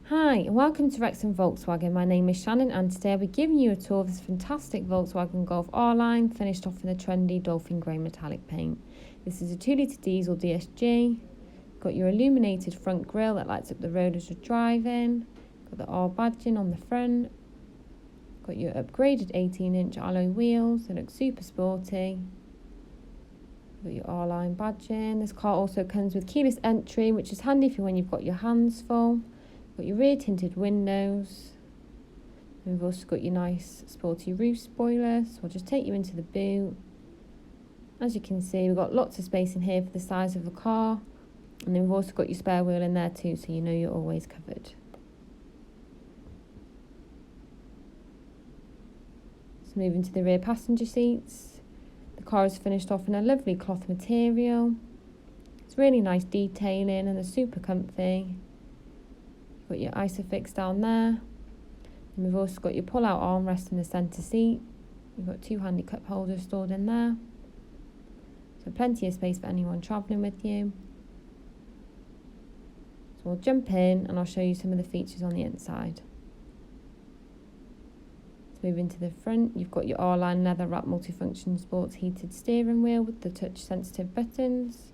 Hi and welcome to Wrexham Volkswagen. My name is Shannon and today I'll be giving you a tour of this fantastic Volkswagen Golf R-Line finished off in a trendy Dolphin Grey metallic paint. This is a 2-litre diesel DSG. Got your illuminated front grille that lights up the road as you're driving. Got the R badging on the front. Got your upgraded 18-inch alloy wheels that look super sporty. Got your R-Line badging. This car also comes with keyless entry, which is handy for when you've got your hands full. Got your rear tinted windows. And we've also got your nice sporty roof spoiler, so I'll just take you into the boot. As you can see, we've got lots of space in here for the size of the car, and then we've also got your spare wheel in there too, so you know you're always covered. So moving to the rear passenger seats. The car is finished off in a lovely cloth material. It's really nice detailing and they're super comfy. Got your ISOFIX down there, and we've also got your pull-out armrest in the centre seat. You've got 2 handy cup holders stored in there, so plenty of space for anyone travelling with you. So we'll jump in and I'll show you some of the features on the inside. Let's move into the front. You've got your R-Line leather wrap multifunction sports heated steering wheel with the touch sensitive buttons.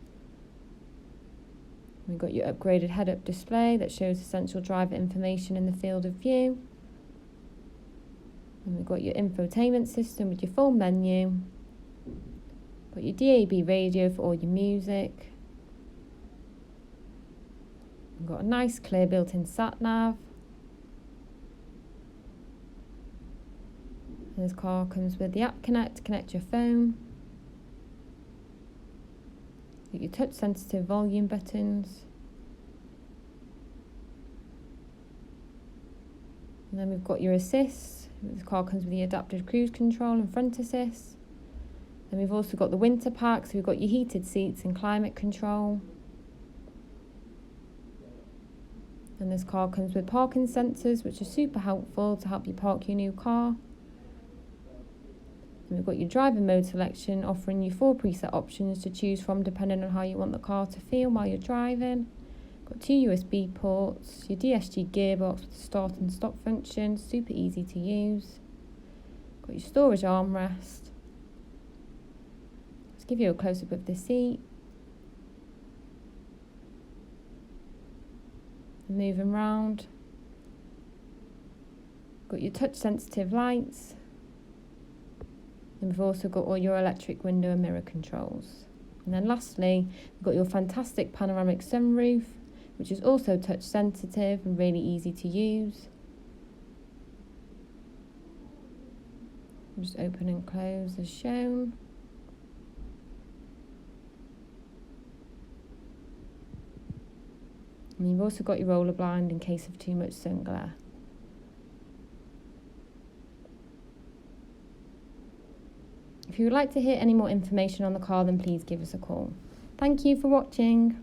We've got your upgraded head-up display that shows essential driver information in the field of view. And we've got your infotainment system with your full menu. Got your DAB radio for all your music. We've got a nice clear built-in sat-nav. And this car comes with the app Connect to connect your phone. Your touch sensitive volume buttons, and then we've got your assist. This car comes with the adaptive cruise control and front assist. Then we've also got the winter pack, so we've got your heated seats and climate control. And this car comes with parking sensors, which are super helpful to help you park your new car. And we've got your driver mode selection, offering you 4 preset options to choose from depending on how you want the car to feel while you're driving. Got 2 USB ports, your DSG gearbox with the start and stop function, super easy to use. Got your storage armrest. Let's give you a close-up of the seat. Moving round. Got your touch sensitive lights. And we've also got all your electric window and mirror controls. And then lastly, we've got your fantastic panoramic sunroof, which is also touch sensitive and really easy to use. Just open and close as shown. And you've also got your roller blind in case of too much sun glare. If you would like to hear any more information on the car, then please give us a call. Thank you for watching.